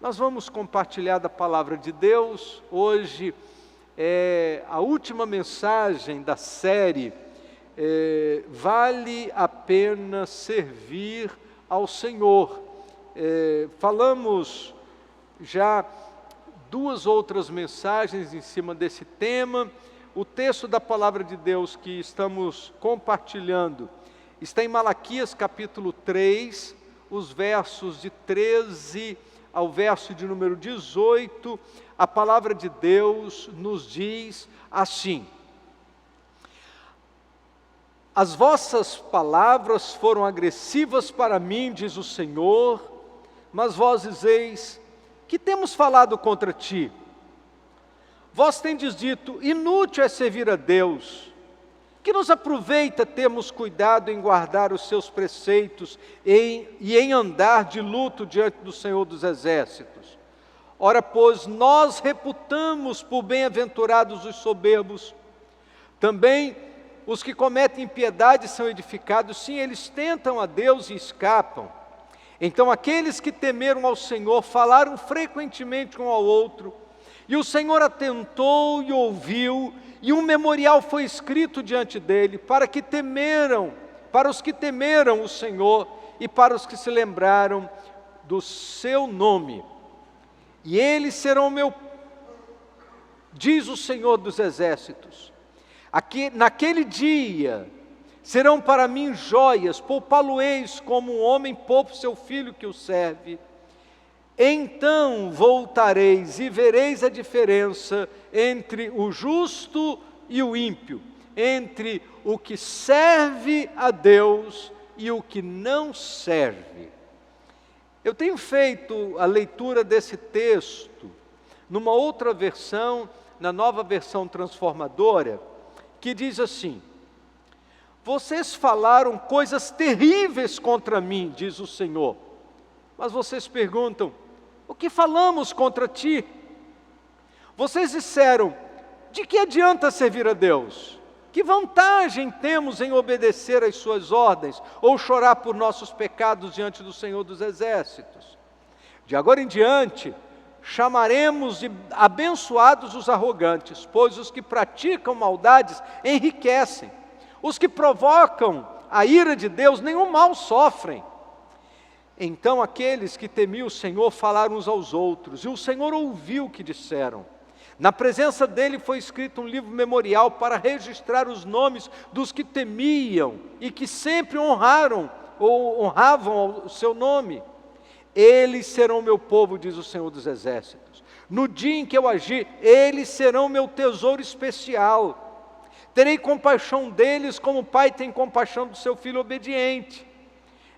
Nós vamos compartilhar da palavra de Deus. Hoje é a última mensagem da série Vale a Pena Servir ao Senhor. Falamos já duas outras mensagens em cima desse tema. O texto da palavra de Deus que estamos compartilhando está em Malaquias capítulo 3, os versos de 13 ao verso de número 18, a palavra de Deus nos diz assim: As vossas palavras foram agressivas para mim, diz o Senhor, mas vós dizeis: que temos falado contra ti? Vós tendes dito: inútil é servir a Deus. Que nos aproveita termos cuidado em guardar os seus preceitos e em andar de luto diante do Senhor dos Exércitos? Ora, pois, nós reputamos por bem-aventurados os soberbos. Também os que cometem impiedade são edificados. Sim, eles tentam a Deus e escapam. Então aqueles que temeram ao Senhor falaram frequentemente um ao outro, e o Senhor atentou e ouviu, e um memorial foi escrito diante dele, para os que temeram o Senhor e para os que se lembraram do seu nome. E eles serão meu, diz o Senhor dos Exércitos, naquele dia serão para mim joias, poupá-lo-eis como um homem poupa seu filho que o serve. Então voltareis e vereis a diferença entre o justo e o ímpio, entre o que serve a Deus e o que não serve. Eu tenho feito a leitura desse texto numa outra versão, na Nova Versão Transformadora, que diz assim: vocês falaram coisas terríveis contra mim, diz o Senhor, mas vocês perguntam: o que falamos contra ti? Vocês disseram: de que adianta servir a Deus? Que vantagem temos em obedecer às suas ordens, ou chorar por nossos pecados diante do Senhor dos Exércitos? De agora em diante, chamaremos de abençoados os arrogantes, pois os que praticam maldades enriquecem. Os que provocam a ira de Deus nenhum mal sofrem. Então aqueles que temiam o Senhor falaram uns aos outros, e o Senhor ouviu o que disseram. Na presença dele foi escrito um livro memorial para registrar os nomes dos que temiam e que sempre honravam o seu nome. Eles serão meu povo, diz o Senhor dos Exércitos. No dia em que eu agir, eles serão meu tesouro especial. Terei compaixão deles como o pai tem compaixão do seu filho obediente.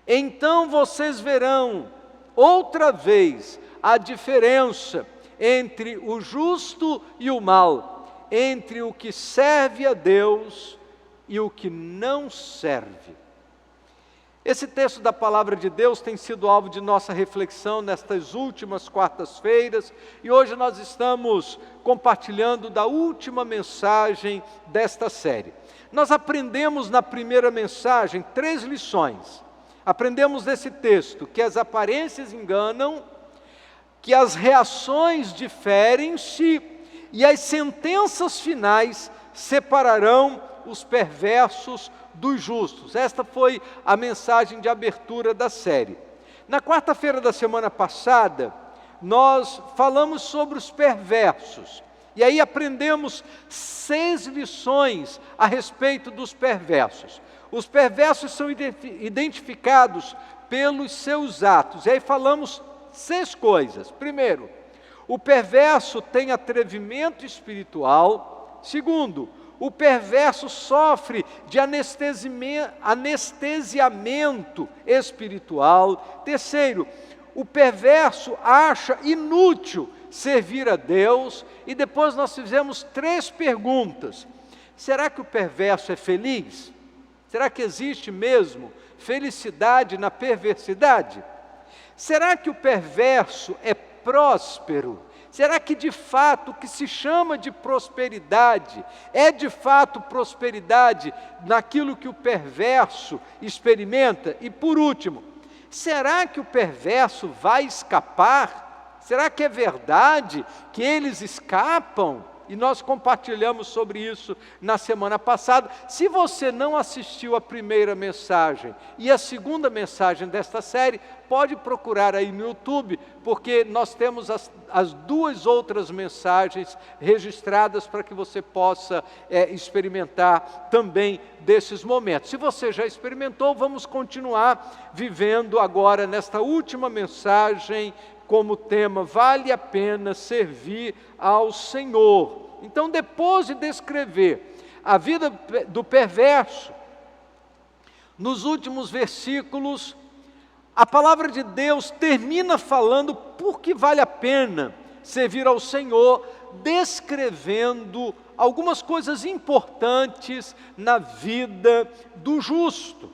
Então vocês verão outra vez a diferença entre o justo e o mal, entre o que serve a Deus e o que não serve. Esse texto da palavra de Deus tem sido alvo de nossa reflexão nestas últimas quartas-feiras, e hoje nós estamos compartilhando da última mensagem desta série. Nós aprendemos na primeira mensagem 3 lições. Aprendemos desse texto que as aparências enganam, que as reações diferem-se e as sentenças finais separarão os perversos dos justos. Esta foi a mensagem de abertura da série. Na quarta-feira da semana passada, nós falamos sobre os perversos. E aí aprendemos 6 lições a respeito dos perversos. Os perversos são identificados pelos seus atos. E aí falamos 6 coisas. Primeiro, o perverso tem atrevimento espiritual. Segundo, o perverso sofre de anestesiamento espiritual. Terceiro, o perverso acha inútil servir a Deus. E depois nós fizemos 3 perguntas. Será que o perverso é feliz? Será que existe mesmo felicidade na perversidade? Será que o perverso é próspero? Será que de fato o que se chama de prosperidade é de fato prosperidade naquilo que o perverso experimenta? E por último, será que o perverso vai escapar? Será que é verdade que eles escapam? E nós compartilhamos sobre isso na semana passada. Se você não assistiu a primeira mensagem e a segunda mensagem desta série, pode procurar aí no YouTube, porque nós temos as duas outras mensagens registradas para que você possa experimentar também desses momentos. Se você já experimentou, vamos continuar vivendo agora nesta última mensagem como tema: vale a pena servir ao Senhor. Então, depois de descrever a vida do perverso, nos últimos versículos, a palavra de Deus termina falando por que vale a pena servir ao Senhor, descrevendo algumas coisas importantes na vida do justo.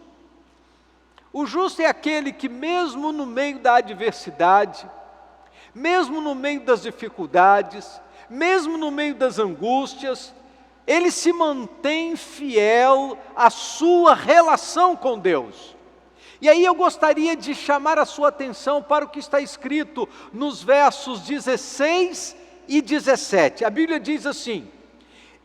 O justo é aquele que, mesmo no meio da adversidade, mesmo no meio das dificuldades, mesmo no meio das angústias, ele se mantém fiel à sua relação com Deus. E aí eu gostaria de chamar a sua atenção para o que está escrito nos versos 16 e 17. A Bíblia diz assim: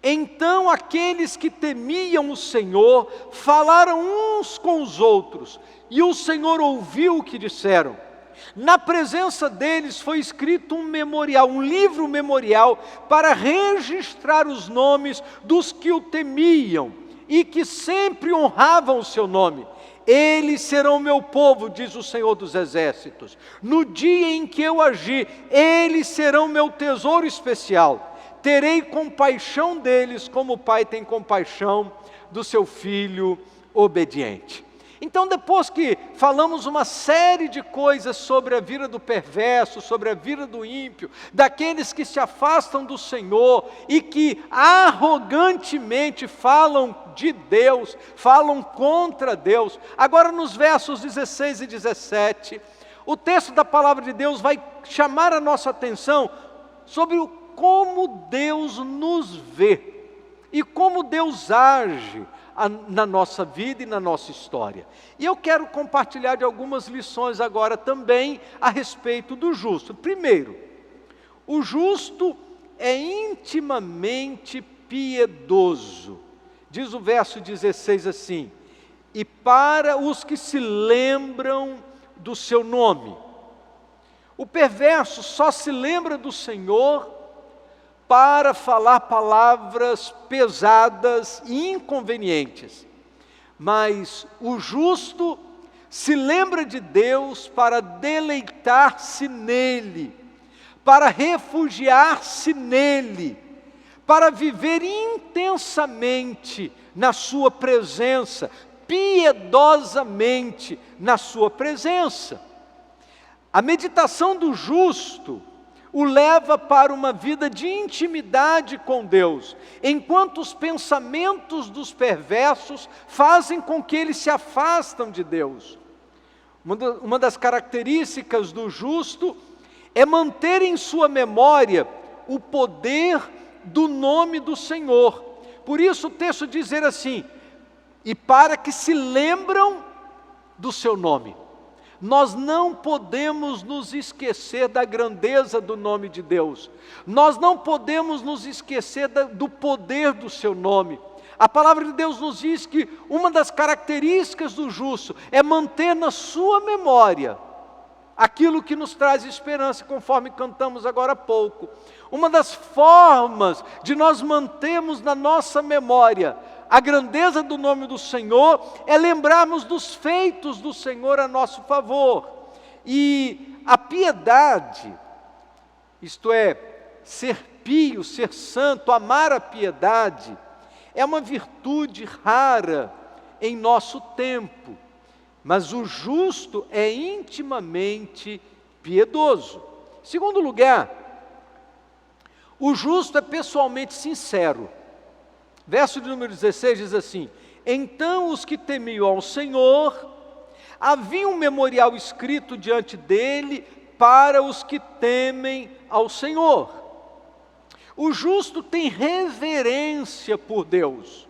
então aqueles que temiam o Senhor falaram uns com os outros, e o Senhor ouviu o que disseram. Na presença deles foi escrito um memorial, um livro memorial, para registrar os nomes dos que o temiam e que sempre honravam o seu nome. Eles serão meu povo, diz o Senhor dos Exércitos. No dia em que eu agir, eles serão meu tesouro especial. Terei compaixão deles, como o pai tem compaixão do seu filho obediente. Então, depois que falamos uma série de coisas sobre a vida do perverso, sobre a vida do ímpio, daqueles que se afastam do Senhor e que arrogantemente falam de Deus, falam contra Deus, agora nos versos 16 e 17, o texto da palavra de Deus vai chamar a nossa atenção sobre como Deus nos vê e como Deus age na nossa vida e na nossa história. E eu quero compartilhar de algumas lições agora também a respeito do justo. Primeiro, o justo é intimamente piedoso. Diz o verso 16 assim: e para os que se lembram do seu nome. O perverso só se lembra do Senhor para falar palavras pesadas e inconvenientes. Mas o justo se lembra de Deus para deleitar-se nele, para refugiar-se nele, para viver intensamente na sua presença, piedosamente na sua presença. A meditação do justo o leva para uma vida de intimidade com Deus, enquanto os pensamentos dos perversos fazem com que eles se afastam de Deus. Uma das características do justo é manter em sua memória o poder do nome do Senhor. Por isso o texto dizer assim: e para que se lembram do seu nome. Nós não podemos nos esquecer da grandeza do nome de Deus. Nós não podemos nos esquecer do poder do seu nome. A palavra de Deus nos diz que uma das características do justo é manter na sua memória aquilo que nos traz esperança, conforme cantamos agora há pouco. Uma das formas de nós mantermos na nossa memória a grandeza do nome do Senhor é lembrarmos dos feitos do Senhor a nosso favor. E a piedade, isto é, ser pio, ser santo, amar a piedade, é uma virtude rara em nosso tempo. Mas o justo é intimamente piedoso. Segundo lugar, o justo é pessoalmente sincero. Verso de número 16 diz assim: então os que temiam ao Senhor, havia um memorial escrito diante dele para os que temem ao Senhor. O justo tem reverência por Deus,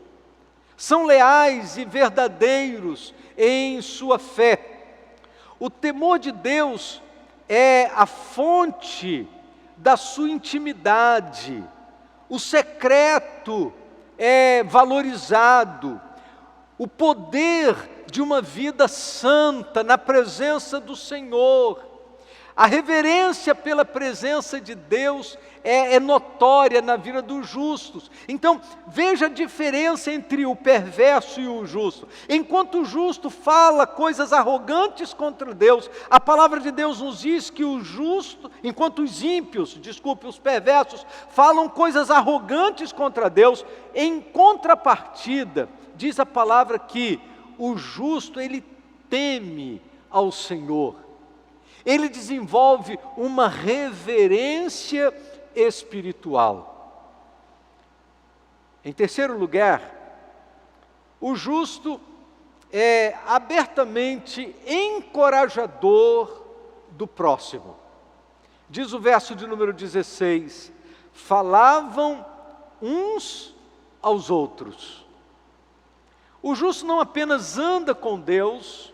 são leais e verdadeiros em sua fé. O temor de Deus é a fonte da sua intimidade, o secreto é valorizado, o poder de uma vida santa na presença do Senhor, a reverência pela presença de Deus é notória na vida dos justos. Então, veja a diferença entre o perverso e o justo. Enquanto o justo fala coisas arrogantes contra Deus, a palavra de Deus nos diz que o justo, enquanto os ímpios, os perversos, falam coisas arrogantes contra Deus, em contrapartida, diz a palavra que o justo, ele teme ao Senhor. Ele desenvolve uma reverência espiritual. Em terceiro lugar, o justo é abertamente encorajador do próximo. Diz o verso de número 16: falavam uns aos outros. O justo não apenas anda com Deus,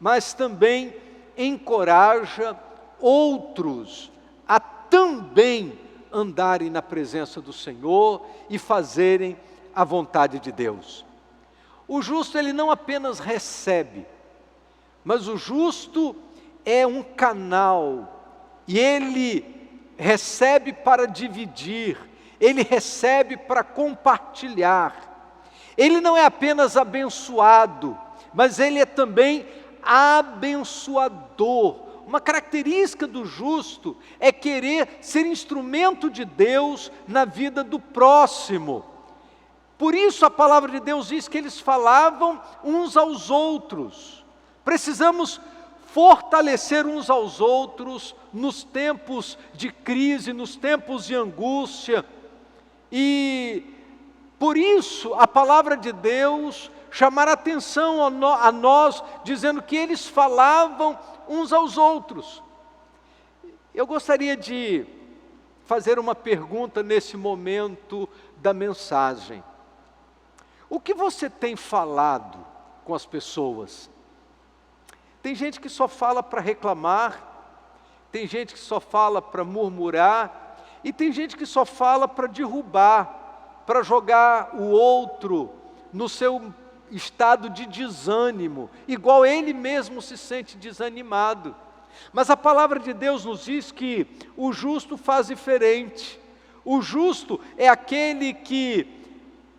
mas também encoraja outros a também andarem na presença do Senhor e fazerem a vontade de Deus. O justo, ele não apenas recebe, mas o justo é um canal, e ele recebe para dividir, ele recebe para compartilhar. Ele não é apenas abençoado, mas ele é também abençoador. Uma característica do justo é querer ser instrumento de Deus na vida do próximo. Por isso a palavra de Deus diz que eles falavam uns aos outros. Precisamos fortalecer uns aos outros nos tempos de crise, nos tempos de angústia. E por isso a palavra de Deus chamar a atenção a nós, dizendo que eles falavam uns aos outros. Eu gostaria de fazer uma pergunta nesse momento da mensagem. O que você tem falado com as pessoas? Tem gente que só fala para reclamar, tem gente que só fala para murmurar, e tem gente que só fala para derrubar, para jogar o outro no seu estado de desânimo, igual ele mesmo se sente desanimado. Mas a palavra de Deus nos diz que o justo faz diferente. O justo é aquele que,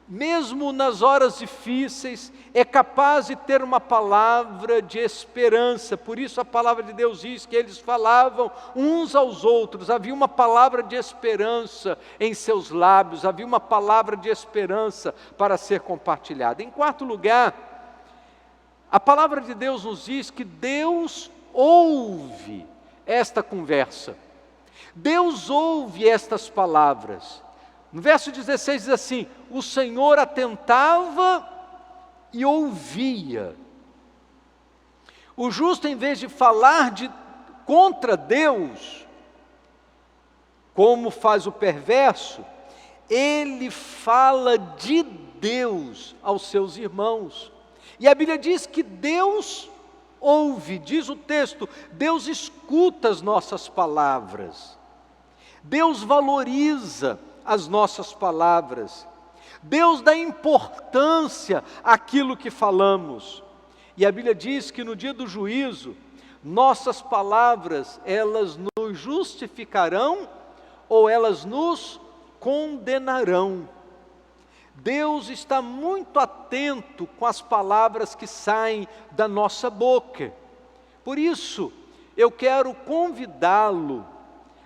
mesmo nas horas difíceis, é capaz de ter uma palavra de esperança. Por isso a palavra de Deus diz que eles falavam uns aos outros, havia uma palavra de esperança em seus lábios, havia uma palavra de esperança para ser compartilhada. Em quarto lugar, a palavra de Deus nos diz que Deus ouve esta conversa, Deus ouve estas palavras. No verso 16 diz assim: o Senhor atentava e ouvia. O justo, em vez de falar contra Deus, como faz o perverso, ele fala de Deus aos seus irmãos. E a Bíblia diz que Deus ouve, diz o texto, Deus escuta as nossas palavras, Deus valoriza as nossas palavras, Deus dá importância àquilo que falamos. E a Bíblia diz que no dia do juízo, nossas palavras, elas nos justificarão ou elas nos condenarão. Deus está muito atento com as palavras que saem da nossa boca. Por isso, eu quero convidá-lo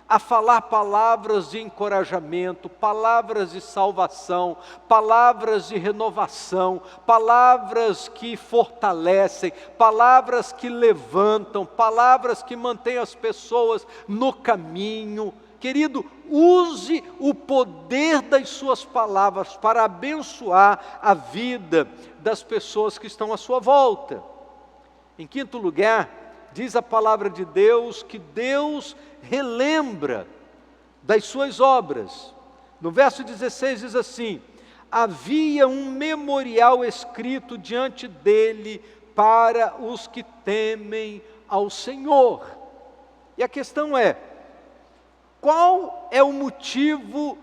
a falar palavras de encorajamento, palavras de salvação, palavras de renovação, palavras que fortalecem, palavras que levantam, palavras que mantêm as pessoas no caminho. Querido, use o poder das suas palavras para abençoar a vida das pessoas que estão à sua volta. Em quinto lugar, diz a palavra de Deus que Deus relembra das suas obras. No verso 16 diz assim: havia um memorial escrito diante dele para os que temem ao Senhor. E a questão é, qual é o motivo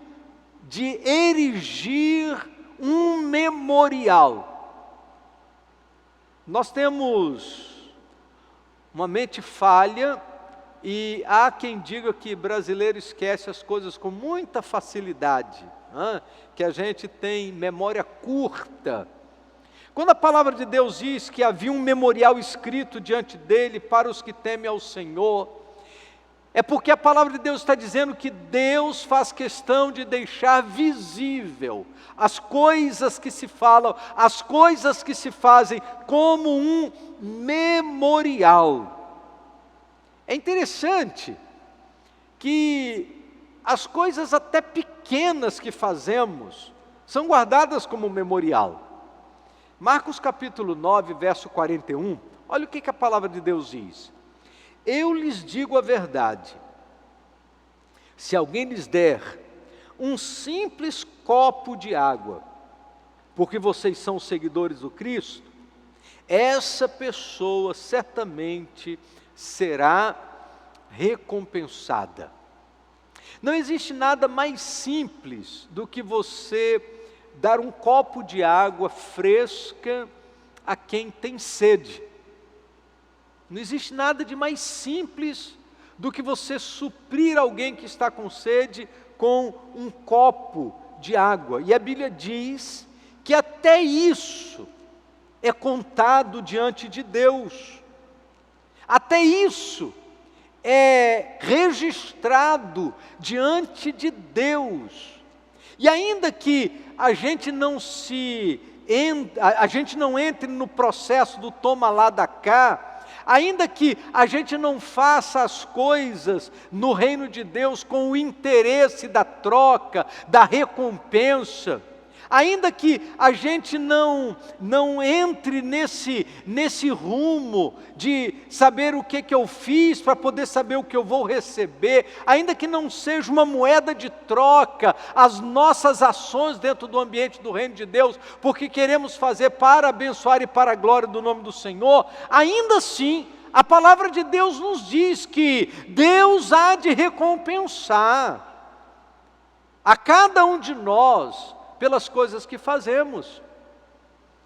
de erigir um memorial? Nós temos uma mente falha e há quem diga que brasileiro esquece as coisas com muita facilidade, que a gente tem memória curta. Quando a palavra de Deus diz que havia um memorial escrito diante dele para os que temem ao Senhor, é porque a palavra de Deus está dizendo que Deus faz questão de deixar visível as coisas que se falam, as coisas que se fazem como um memorial. É interessante que as coisas até pequenas que fazemos são guardadas como memorial. Marcos capítulo 9, verso 41, olha o que a palavra de Deus diz. Eu lhes digo a verdade, se alguém lhes der um simples copo de água, porque vocês são seguidores do Cristo, essa pessoa certamente será recompensada. Não existe nada mais simples do que você dar um copo de água fresca a quem tem sede. Não existe nada de mais simples do que você suprir alguém que está com sede com um copo de água. E a Bíblia diz que até isso é contado diante de Deus. Até isso é registrado diante de Deus. E ainda que a gente não entre no processo do toma lá da cá, ainda que a gente não faça as coisas no reino de Deus com o interesse da troca, da recompensa, ainda que a gente não entre nesse rumo de saber o que eu fiz para poder saber o que eu vou receber, ainda que não seja uma moeda de troca as nossas ações dentro do ambiente do reino de Deus, porque queremos fazer para abençoar e para a glória do nome do Senhor, ainda assim a palavra de Deus nos diz que Deus há de recompensar a cada um de nós pelas coisas que fazemos.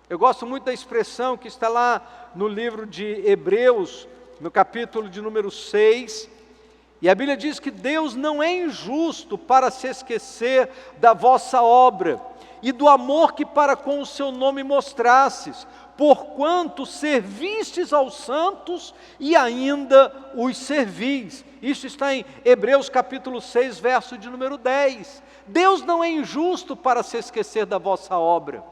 Eu gosto muito da expressão que está lá no livro de Hebreus, no capítulo de número 6, e a Bíblia diz que Deus não é injusto para se esquecer da vossa obra e do amor que para com o seu nome mostrastes, porquanto servistes aos santos e ainda os servis. Isso está em Hebreus capítulo 6, verso de número 10. Deus não é injusto para se esquecer da vossa obra.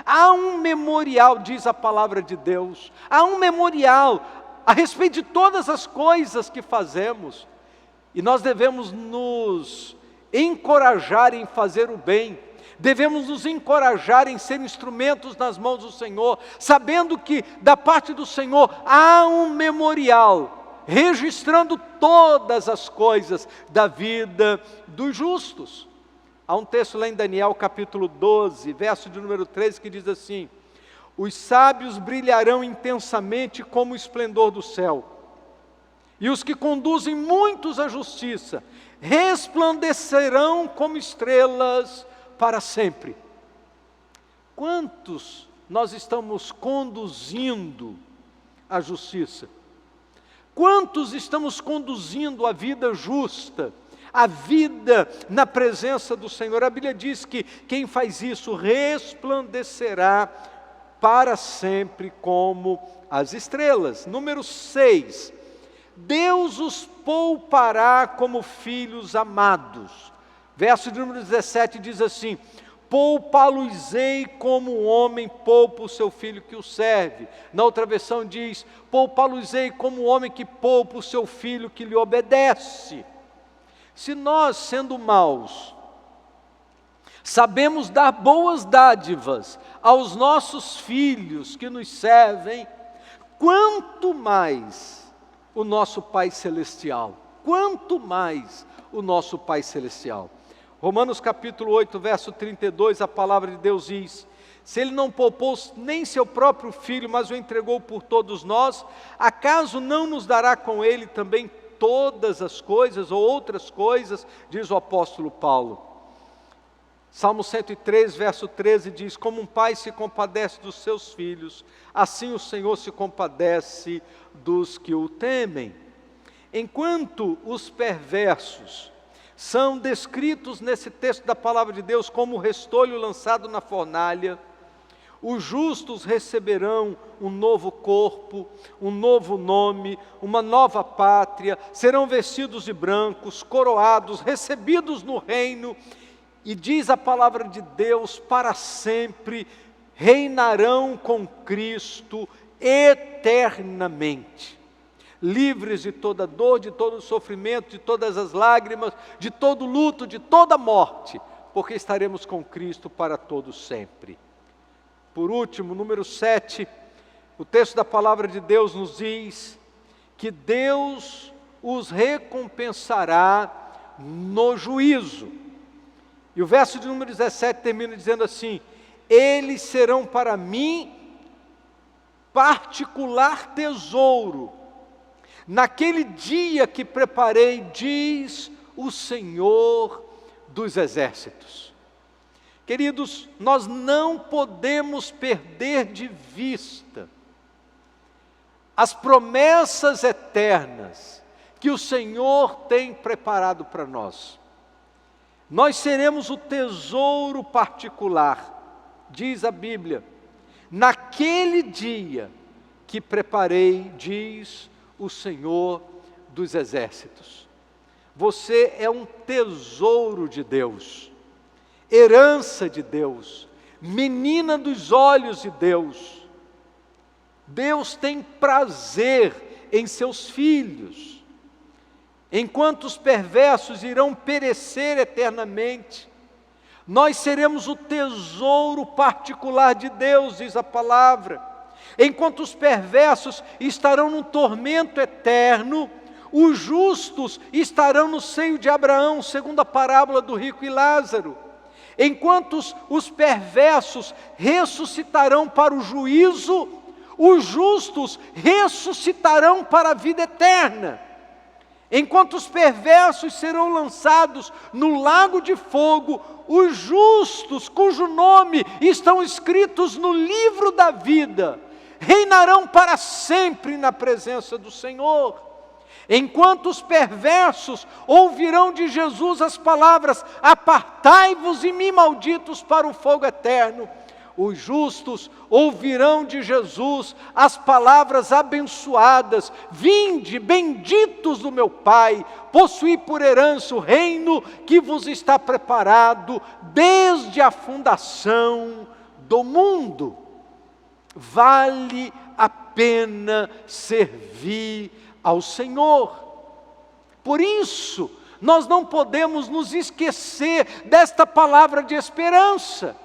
Há um memorial, diz a palavra de Deus, há um memorial a respeito de todas as coisas que fazemos, e nós devemos nos encorajar em fazer o bem, devemos nos encorajar em ser instrumentos nas mãos do Senhor, sabendo que da parte do Senhor há um memorial, registrando todas as coisas da vida dos justos. Há um texto lá em Daniel capítulo 12, verso de número 13, que diz assim: os sábios brilharão intensamente como o esplendor do céu, e os que conduzem muitos à justiça resplandecerão como estrelas para sempre. Quantos nós estamos conduzindo à justiça? Quantos estamos conduzindo a vida justa, a vida na presença do Senhor? A Bíblia diz que quem faz isso resplandecerá para sempre como as estrelas. Número 6, Deus os poupará como filhos amados. Verso de número 17 diz assim: poupá-los-ei como um homem poupa o seu filho que o serve. Na outra versão diz: poupá-los-ei como um homem que poupa o seu filho que lhe obedece. Se nós, sendo maus, sabemos dar boas dádivas aos nossos filhos que nos servem, quanto mais o nosso Pai Celestial, quanto mais o nosso Pai Celestial. Romanos capítulo 8, verso 32, a palavra de Deus diz: se Ele não poupou nem seu próprio Filho, mas o entregou por todos nós, acaso não nos dará com Ele também todas as coisas ou outras coisas, diz o apóstolo Paulo. Salmo 103, verso 13 diz: como um pai se compadece dos seus filhos, assim o Senhor se compadece dos que o temem. Enquanto os perversos são descritos nesse texto da palavra de Deus como o restolho lançado na fornalha, os justos receberão um novo corpo, um novo nome, uma nova pátria, serão vestidos de brancos, coroados, recebidos no reino, e diz a palavra de Deus, para sempre reinarão com Cristo eternamente, livres de toda dor, de todo sofrimento, de todas as lágrimas, de todo luto, de toda morte, porque estaremos com Cristo para todo sempre. Por último, número 7, o texto da palavra de Deus nos diz que Deus os recompensará no juízo. E o verso de número 17 termina dizendo assim: eles serão para mim particular tesouro, naquele dia que preparei, diz o Senhor dos Exércitos. Queridos, nós não podemos perder de vista as promessas eternas que o Senhor tem preparado para nós. Nós seremos o tesouro particular, diz a Bíblia, naquele dia que preparei, diz o Senhor dos Exércitos. Você é um tesouro de Deus, herança de Deus, menina dos olhos de Deus. Deus tem prazer em seus filhos. Enquanto os perversos irão perecer eternamente, nós seremos o tesouro particular de Deus, diz a palavra. Enquanto os perversos estarão no tormento eterno, os justos estarão no seio de Abraão, segundo a parábola do rico e Lázaro. Enquanto os perversos ressuscitarão para o juízo, os justos ressuscitarão para a vida eterna. Enquanto os perversos serão lançados no lago de fogo, os justos, cujo nome estão escritos no livro da vida, reinarão para sempre na presença do Senhor. Enquanto os perversos ouvirão de Jesus as palavras: apartai-vos de mim, malditos, para o fogo eterno, os justos ouvirão de Jesus as palavras abençoadas: vinde, benditos do meu Pai, possuí por herança o reino que vos está preparado desde a fundação do mundo. Vale a pena servir ao Senhor. Por isso, nós não podemos nos esquecer desta palavra de esperança.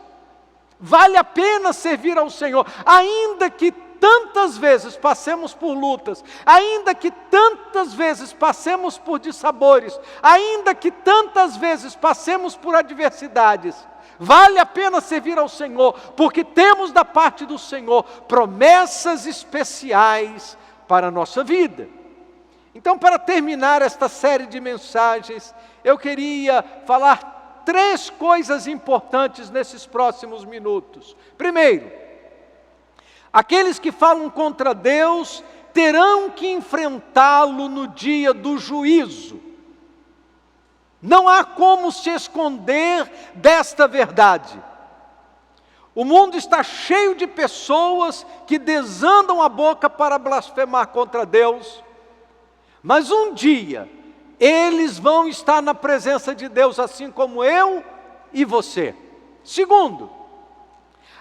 Vale a pena servir ao Senhor, ainda que tantas vezes passemos por lutas, ainda que tantas vezes passemos por dissabores, ainda que tantas vezes passemos por adversidades. Vale a pena servir ao Senhor, porque temos da parte do Senhor promessas especiais para a nossa vida. Então, para terminar esta série de mensagens, eu queria falar 3 coisas importantes nesses próximos minutos. Primeiro, aqueles que falam contra Deus terão que enfrentá-lo no dia do juízo. Não há como se esconder desta verdade. O mundo está cheio de pessoas que desandam a boca para blasfemar contra Deus, mas um dia eles vão estar na presença de Deus, assim como eu e você. Segundo,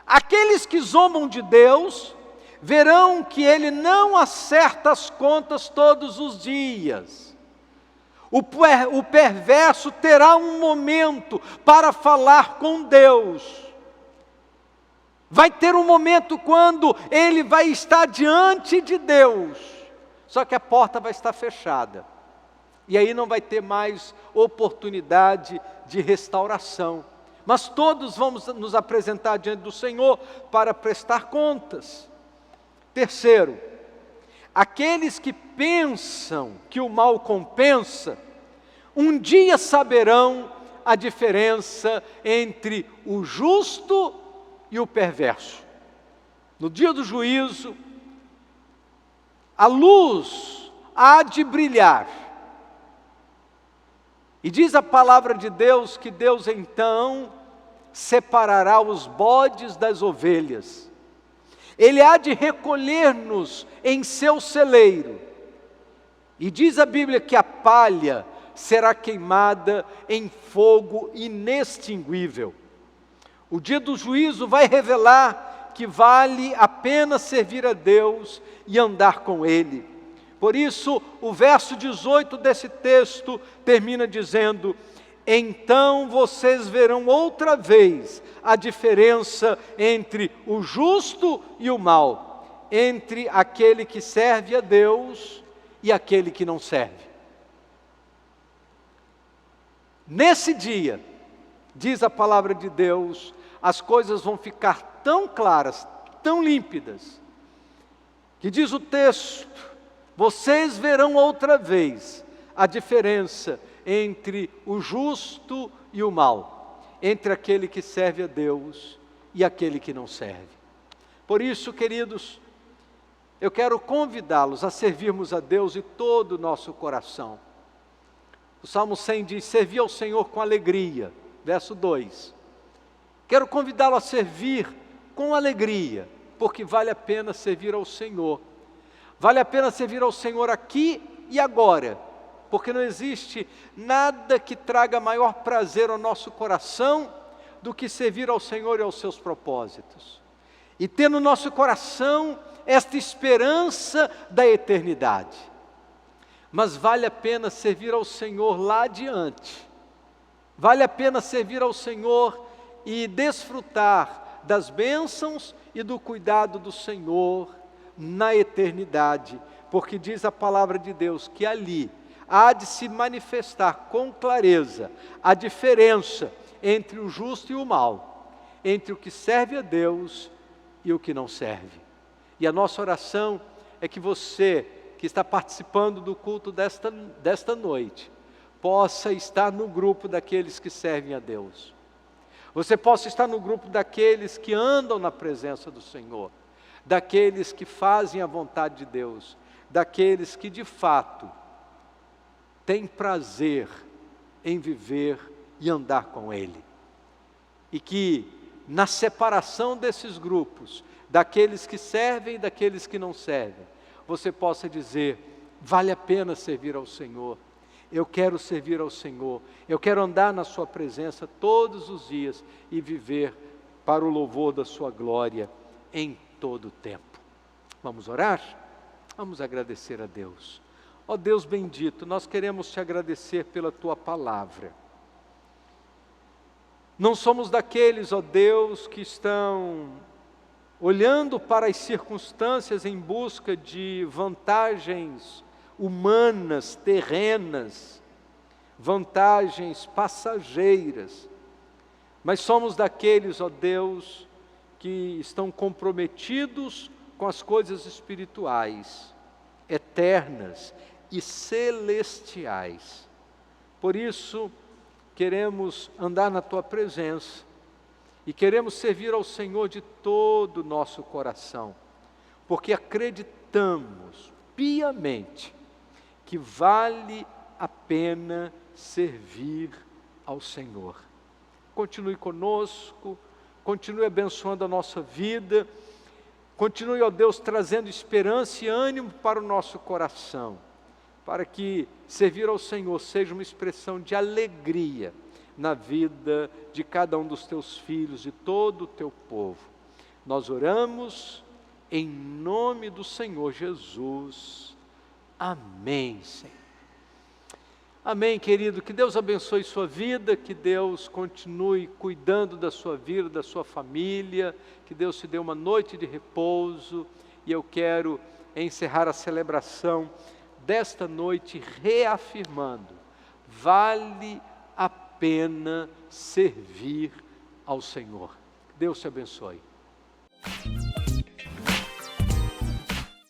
aqueles que zombam de Deus verão que Ele não acerta as contas todos os dias. O perverso terá um momento para falar com Deus. Vai ter um momento quando ele vai estar diante de Deus, só que a porta vai estar fechada. E aí não vai ter mais oportunidade de restauração. Mas todos vamos nos apresentar diante do Senhor para prestar contas. Terceiro, aqueles que pensam que o mal compensa, um dia saberão a diferença entre o justo e o perverso. No dia do juízo, a luz há de brilhar. E diz a palavra de Deus que Deus então separará os bodes das ovelhas. Ele há de recolher-nos em seu celeiro. E diz a Bíblia que a palha será queimada em fogo inextinguível. O dia do juízo vai revelar que vale a pena servir a Deus e andar com Ele. Por isso, o verso 18 desse texto termina dizendo: então vocês verão outra vez a diferença entre o justo e o mal, entre aquele que serve a Deus e aquele que não serve. Nesse dia, diz a palavra de Deus, as coisas vão ficar tão claras, tão límpidas, que diz o texto: vocês verão outra vez a diferença entre o justo e o mal, entre aquele que serve a Deus e aquele que não serve. Por isso, queridos, eu quero convidá-los a servirmos a Deus de todo o nosso coração. O Salmo 100 diz: servir ao Senhor com alegria, verso 2. Quero convidá-lo a servir com alegria, porque vale a pena servir ao Senhor. Vale a pena servir ao Senhor aqui e agora, porque não existe nada que traga maior prazer ao nosso coração do que servir ao Senhor e aos seus propósitos. E ter no nosso coração esta esperança da eternidade. Mas vale a pena servir ao Senhor lá adiante. Vale a pena servir ao Senhor e desfrutar das bênçãos e do cuidado do Senhor na eternidade, porque diz a palavra de Deus que ali há de se manifestar com clareza a diferença entre o justo e o mal, entre o que serve a Deus e o que não serve. E a nossa oração é que você, que está participando do culto desta noite, possa estar no grupo daqueles que servem a Deus. Você possa estar no grupo daqueles que andam na presença do Senhor, daqueles que fazem a vontade de Deus, daqueles que de fato têm prazer em viver e andar com Ele. E que na separação desses grupos, daqueles que servem e daqueles que não servem, você possa dizer: vale a pena servir ao Senhor. Eu quero servir ao Senhor, eu quero andar na sua presença todos os dias e viver para o louvor da sua glória em todo o tempo. Vamos orar? Vamos agradecer a Deus. Ó Deus bendito, nós queremos te agradecer pela tua palavra. Não somos daqueles, ó Deus, que estão olhando para as circunstâncias em busca de vantagens humanas, terrenas, vantagens passageiras, mas somos daqueles, ó Deus, que estão comprometidos com as coisas espirituais, eternas e celestiais. Por isso, queremos andar na tua presença e queremos servir ao Senhor de todo o nosso coração, porque acreditamos piamente que vale a pena servir ao Senhor. Continue conosco, continue abençoando a nossa vida, continue, ó Deus, trazendo esperança e ânimo para o nosso coração, para que servir ao Senhor seja uma expressão de alegria na vida de cada um dos teus filhos, de todo o teu povo. Nós oramos em nome do Senhor Jesus. Amém, Senhor. Amém, querido. Que Deus abençoe sua vida, que Deus continue cuidando da sua vida, da sua família, que Deus te dê uma noite de repouso. E eu quero encerrar a celebração desta noite reafirmando: vale a pena servir ao Senhor. Deus te abençoe.